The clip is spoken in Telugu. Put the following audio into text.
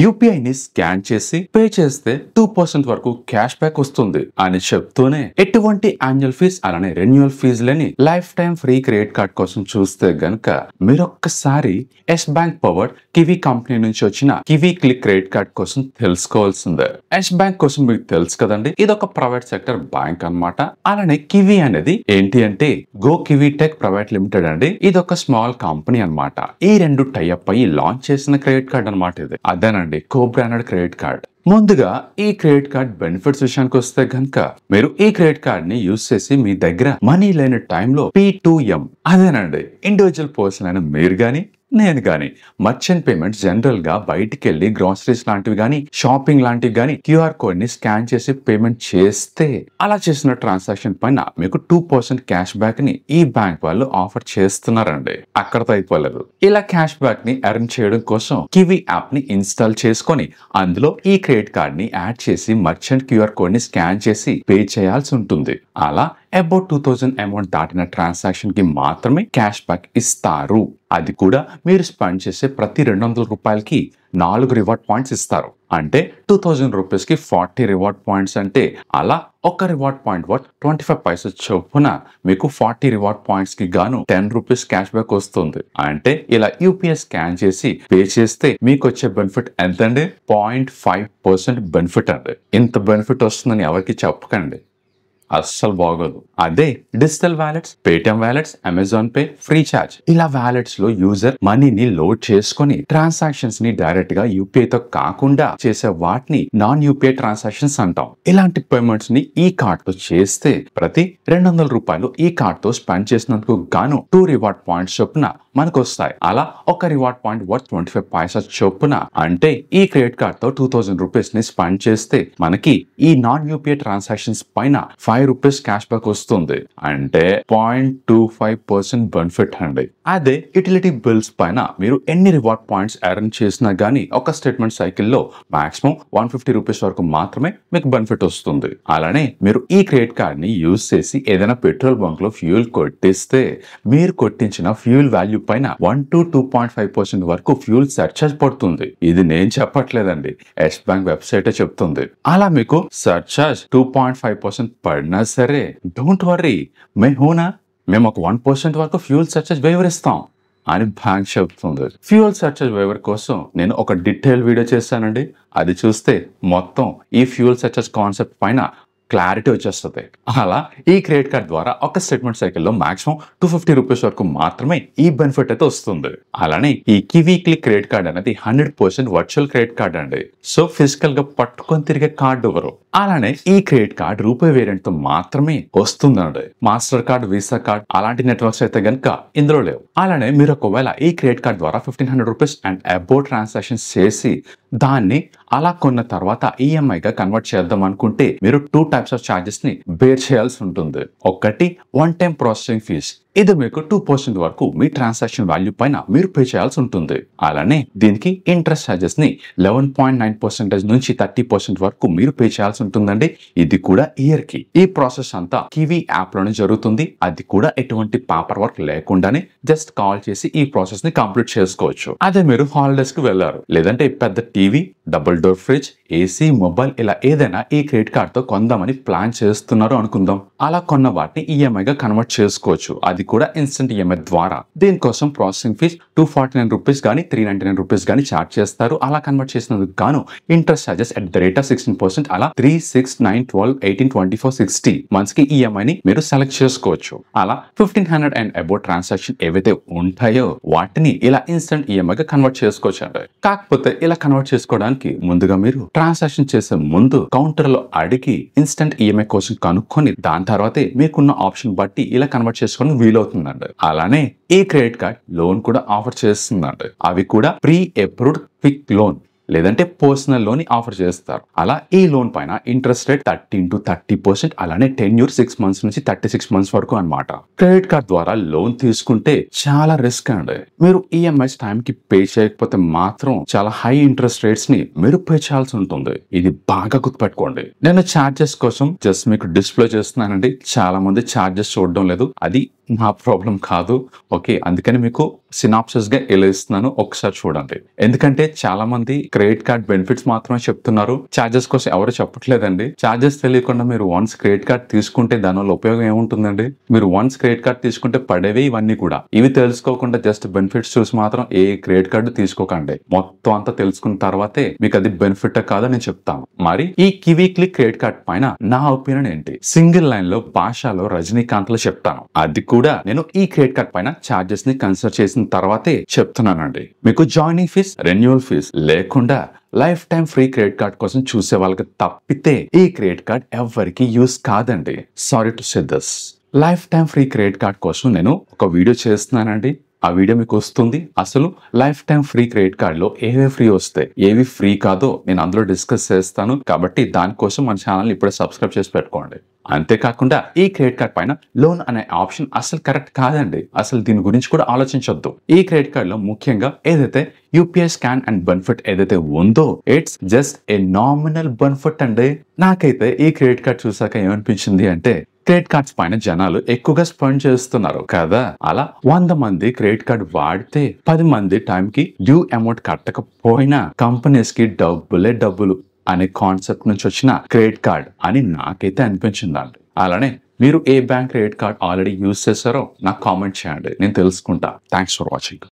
యూపీఐని స్కాన్ చేసి పే చేస్తే 2% వరకు క్యాష్ బ్యాక్ వస్తుంది అని చెప్తూనే ఎటువంటి యాన్యువల్ ఫీజ్ అలానే రెన్యువల్ ఫీజులని lifetime free credit card కోసం చూస్తే గనక మీరొక్కసారి Yes Bank powered Kiwi company నుంచి వచ్చిన కివీ క్లిక్ క్రెడిట్ కార్డ్ కోసం తెలుసుకోవాల్సిందే. ఎస్ బ్యాంక్ కోసం మీకు తెలుసు కదండి, ఇది ఒక ప్రైవేట్ సెక్టర్ బ్యాంక్ అన్నమాట. అలానే కివీ అనేది ఏంటి అంటే go kiwi tech private limited అండి. ఇది ఒక స్మాల్ కంపెనీ అన్నమాట. ఈ రెండు టైఅప్ అయ్యి లాంచ్ చేసిన క్రెడిట్ కార్డ్ అన్నమాట ఇది. అదేనండి కో బ్రాండెడ్ క్రెడిట్ కార్డ్. ముందుగా ఈ క్రెడిట్ కార్డ్ బెనిఫిట్స్ విషయానికి వస్తే గనక మీరు ఈ క్రెడిట్ కార్డ్ ని యూజ్ చేసి మీ దగ్గర మనీ లేని టైంలో P2M అదేనండి ఇండివిజువల్ పర్సన్ అయిన మీరు గాని నేను గాని మర్చెంట్ పేమెంట్స్ జనరల్ గా బయటికి వెళ్లి గ్రాసరీస్ లాంటివి గాని షాపింగ్ లాంటివి గాని క్యూఆర్ కోడ్ ని స్కాన్ చేసి పేమెంట్ చేస్తే అలా చేసిన ట్రాన్సాక్షన్ పైన మీకు 2% క్యాష్ బ్యాక్ ని ఈ బ్యాంక్ వాళ్ళు ఆఫర్ చేస్తున్నారండి. అక్కడతో అయిపోలేదు. ఇలా క్యాష్ బ్యాక్ ని ఎర్న్ చేయడం కోసం కివీ యాప్ ని ఇన్స్టాల్ చేసుకొని అందులో ఈ క్రెడిట్ కార్డ్ ని యాడ్ చేసి మర్చెంట్ క్యూఆర్ కోడ్ ని స్కాన్ చేసి పే చేయాల్సి ఉంటుంది. అలా అబౌట్ 2000 అమౌంట్ దాటిన ట్రాన్సాక్షన్ కి మాత్రమే క్యాష్ బ్యాక్ ఇస్తారు. అది కూడా మీరు స్పెండ్ చేసే ప్రతి 200 రూపాయలకి 4 రివార్డ్ పాయింట్స్ ఇస్తారు. అంటే 2000 రూపీస్ కి 40 రివార్డ్ పాయింట్స్ అంటే అలా ఒక రివార్డ్ పాయింట్ వర్త్ 25 పైసలు చొప్పున మీకు 40 రివార్డ్ పాయింట్స్ కి గాను 10 రూపీస్ క్యాష్ బ్యాక్ వస్తుంది. అంటే ఇలా యూపీఐ స్కాన్ చేసి పే చేస్తే మీకు వచ్చే బెనిఫిట్ ఎంతండి? 0.5% బెనిఫిట్ అండి. ఇంత బెనిఫిట్ వస్తుందని ఎవరికి చెప్పకండి, అస్సలు బాగోదు. అదే digital wallets, Paytm wallets, Amazon pay, free charge ఇలా వ్యాలెట్స్ లో యూజర్ మనీని లోడ్ చేసుకొని ట్రాన్సాక్షన్స్ ని డైరెక్ట్ గా యూపీఐ తో కాకుండా చేసే వాటిని నాన్ యూపీఐ ట్రాన్సాక్షన్స్ అంటాం. ఇలాంటి పేమెంట్స్ ని ఈ కార్డ్ తో చేస్తే ప్రతి 200 రూపాయలు ఈ కార్డ్ తో స్పెండ్ చేసినందుకు గాను 2 రివార్డ్ పాయింట్స్ చొప్పున మనకు వస్తాయి. అలా ఒక రివార్డ్ పాయింట్ వర్త్ 25 పైసా చొప్పున అంటే ఈ క్రెడిట్ కార్డ్ తో 2000 రూపీస్ ని స్పెండ్ చేస్తే మనకి ఈ నాన్ యూపీఐ ట్రాన్సాక్షన్స్ పైన 5 రూపీస్ క్యాష్ బ్యాక్ వస్తుంది. అంటే 0.25% బెనిఫిట్ అండి. అదే యూటిలిటీ బిల్స్ పైన మీరు ఎన్ని రివార్డ్ పాయింట్స్ ఎర్న్ చేసినా గానీ ఒక స్టేట్మెంట్ సైకిల్లో మాక్సిమం 150 రూపీస్ వరకు మాత్రమే మీకు బెనిఫిట్ వస్తుంది. అలానే మీరు ఈ క్రెడిట్ కార్డ్ ని యూజ్ చేసి ఏదైనా పెట్రోల్ బంక్ లో ఫ్యూల్ కొట్టిస్తే మీరు కొట్టించిన ఫ్యూల్ వాల్యూ పైన 1 to 2.5% వరకు ఫ్యూల్ సర్చార్జ్ పడుతుంది. ఇది నేను చెప్పట్లేదండి, ఎస్ బ్యాంక్ వెబ్సైటే చెప్తుంది. అలా మీకు సర్చార్జ్ 2.5% పడినా సరే డోంట్ వర్రీ, మేము ఒక 1% వరకు ఫ్యూల్ సర్చార్జ్ వేవర్ ఇస్తాం అని బ్యాంక్ చెప్తుంది. ఫ్యూయల్ సర్చార్జ్ వేవర్ కోసం నేను ఒక డీటెయిల్ వీడియో చేశానండి. అది చూస్తే మొత్తం ఈ ఫ్యూయల్ సర్చార్జ్ కాన్సెప్ట్ పైన క్లారిటీ వచ్చేస్తుంది. అలా ఈ క్రెడిట్ కార్డ్ ద్వారా ఒక స్టేట్మెంట్ సైకిల్లో మాక్సిమం 250 రూపీస్ వరకు మాత్రమే ఈ బెనిఫిట్ అయితే వస్తుంది. అలానే ఈ కివీ క్లిక్ క్రెడిట్ కార్డ్ అనేది 100% వర్చువల్ క్రెడిట్ కార్డ్ అండి. సో ఫిజికల్ గా పట్టుకొని తిరిగే కార్డు ఎవరు. అలానే ఈ క్రెడిట్ కార్డ్ రూపాయి వేరియంట్ తో మాత్రమే వస్తుందండి. మాస్టర్ కార్డ్, వీసా కార్డ్ అలాంటి నెట్వర్క్స్ అయితే గనక ఇందులో లేవు. అలానే మీరు ఒకవేళ ఈ క్రెడిట్ కార్డ్ ద్వారా 1500 రూపీస్ అండ్ అబౌవ్ ట్రాన్సాక్షన్స్ చేసి దాన్ని అలా కొన్న తర్వాత ఈఎంఐగా కన్వర్ట్ చేద్దాం అనుకుంటే మీరు 2 టైప్స్ ఆఫ్ చార్జెస్ ని బేర్ చేయాల్సి ఉంటుంది. ఒకటి వన్ టైం ప్రాసెసింగ్ ఫీజ్, ఇది మీకు 2% వరకు మీ ట్రాన్సాక్షన్ వాల్యూ పైన మీరు పే చేయాల్సి ఉంటుంది. అలానే దీనికి ఇంట్రెస్ట్ చార్జెస్ ని 11.9% నుంచి 30% వరకు మీరు పే చేయాల్సి ఉంటుందండి. ఇది కూడా ఇయర్ కి. ఈ ప్రాసెస్ అంతా కివీ యాప్ లోనే జరుగుతుంది. అది కూడా ఎటువంటి పేపర్ వర్క్ లేకుండానే జస్ట్ కాల్ చేసి ఈ ప్రాసెస్ ని కంప్లీట్ చేసుకోవచ్చు. అదే మీరు హాలిడేస్ కి వెళ్లారు, లేదంటే పెద్ద TV, double door fridge, AC, mobile ఇలా ఏదైనా ఈ క్రెడిట్ కార్డ్ తో కొందామని ప్లాన్ చేస్తున్నారు అనుకుందాం. అలా కొన్న వాటిని ఈఎంఐగా కన్వర్ట్ చేసుకోవచ్చు. అది కూడా ఇన్స్టెంట్ ఈఎంఐ ద్వారా. దీనికోసం ప్రాసెసింగ్ ఫీజ్ 249 రూపీస్ గానీ 399 రూపీస్ గానీ చార్జ్ చేస్తారు. అలా కన్వర్ట్ చేసినందుకు గాను interest charges at the rate of 16%. అలా 3, 6, 9, 12, 18, 24, 60 మంత్స్ కి ఈఎంఐని మీరు సెలెక్ట్ చేసుకోవచ్చు. అలా 1500 అండ్ అబౌవ్ ట్రాన్సాక్షన్ ఏవైతే ఉంటాయో వాటిని ఇలా ఇన్స్టెంట్ ఈఎంఐగా కన్వర్ట్ చేసుకోవచ్చు అండి. కాకపోతే ఇలా కన్వర్ట్ చేసుకోవడానికి ముందుగా మీరు ట్రాన్సాక్షన్ చేసే ముందు కౌంటర్ లో అడిగి ఇన్స్టెంట్ ఈఎంఐ కోసం కనుక్కొని దాని తర్వాతే మీకున్న ఆప్షన్ బట్టి ఇలా కన్వర్ట్ చేసుకోవడం వీలవుతుందండి. అలానే ఈ క్రెడిట్ కార్డ్ లోన్ కూడా ఆఫర్ చేస్తుందండి. అవి కూడా ప్రీ అప్రూవ్డ్ క్విక్ లోన్ లేదంటే పర్సనల్ లోన్ ఆఫర్ చేస్తారు. అలా ఈ లోన్ పైన ఇంట్రెస్ట్ రేట్ 13 to 30%, అలానే టెన్యూర్ 6 మంత్స్ నుంచి 36 మంత్స్ వరకు అన్నమాట. క్రెడిట్ కార్డ్ ద్వారా లోన్ తీసుకుంటే చాలా రిస్క్ అండి. మీరు ఈఎంఐస్ టైం కి పే చేయకపోతే మాత్రం చాలా హై ఇంట్రెస్ట్ రేట్స్ ని మీరు పే చేయాల్సి ఉంటుంది. ఇది బాగా గుర్తుపెట్టుకోండి. నేను చార్జెస్ కోసం జస్ట్ మీకు డిస్ప్లే చేస్తున్నానండి. చాలా మంది చార్జెస్ చూడడం లేదు. అది నా ప్రాబ్లం కాదు. ఓకే. అందుకని మీకు సినాప్సిస్ గా ఇలా ఇస్తున్నాను, ఒకసారి చూడండి. ఎందుకంటే చాలా మంది క్రెడిట్ కార్డ్ బెనిఫిట్స్ మాత్రమే చెప్తున్నారు, చార్జెస్ కోసం ఎవరు చెప్పట్లేదండి. చార్జెస్ తెలియకుండా మీరు వన్స్ క్రెడిట్ కార్డ్ తీసుకుంటే దానివల్ల ఉపయోగం ఏముంటుందండి? మీరు వన్స్ క్రెడిట్ కార్డ్ తీసుకుంటే పడేవి ఇవన్నీ కూడా. ఇవి తెలుసుకోకుండా జస్ట్ బెనిఫిట్స్ చూసి మాత్రం ఏ క్రెడిట్ కార్డు తీసుకోకండి. మొత్తం అంతా తెలుసుకున్న తర్వాతే మీకు అది బెనిఫిట్ కాదో నేను చెప్తాను. మరి ఈ కివీ క్లిక్ క్రెడిట్ కార్డ్ పైన నా ఒపీనియన్ ఏంటి? సింగిల్ లైన్ లో భాషలో రజనీకాంత్ లో చెప్తాను. అది కూడా నేను ఈ క్రెడిట్ కార్డ్ పైన చార్జెస్ ని కన్సిడర్ చేసిన తర్వాతే చెప్తున్నానండి. మీకు జాయినింగ్ ఫీజ్, రెన్యువల్ ఫీజ్ లేకుండా life time free credit card కోసం చూసే వాళ్ళకి తప్పితే ఈ క్రెడిట్ కార్డ్ ఎవరికి యూస్ కాదండి. Sorry to say this. Life time free credit card కోసం నేను ఒక వీడియో చేస్తున్నానండి. ఆ వీడియో మీకు వస్తుంది. అసలు life time free credit card లో ఏవి ఫ్రీ వస్తాయి, ఏవి ఫ్రీ కాదో నేను అందులో డిస్కస్ చేస్తాను. కాబట్టి దానికోసం మన ఛానల్ ఇప్పుడే సబ్స్క్రైబ్ చేసి పెట్టుకోండి. అంతేకాకుండా ఈ క్రెడిట్ కార్డ్ పైన లోన్ అనే ఆప్షన్ అసలు కరెక్ట్ కాదండి. అసలు దీని గురించి కూడా ఆలోచించొద్దు. ఈ క్రెడిట్ కార్డ్ లో ముఖ్యంగా ఏదైతే యూపీఐ స్కాన్ అండ్ బెనిఫిట్ ఏదైతే ఉందో it's just a nominal benefit అండి. నాకైతే ఈ క్రెడిట్ కార్డ్ చూసాక ఏమనిపించింది అంటే, క్రెడిట్ కార్డ్స్ పైన జనాలు ఎక్కువగా స్పెండ్ చేస్తున్నారు కదా, అలా 100 మంది క్రెడిట్ కార్డ్ వాడితే 10 మంది టైంకి డ్యూ అమౌంట్ కట్టకపోయినా కంపెనీస్ కి డబ్బులే డబ్బులు అనే కాన్సెప్ట్ నుంచి వచ్చిన క్రెడిట్ కార్డ్ అని నాకైతే అనిపించిందండి. అలానే మీరు ఏ bank credit card already use చేశారో నాకు కామెంట్ చేయండి, నేను తెలుసుకుంటా. Thanks for watching.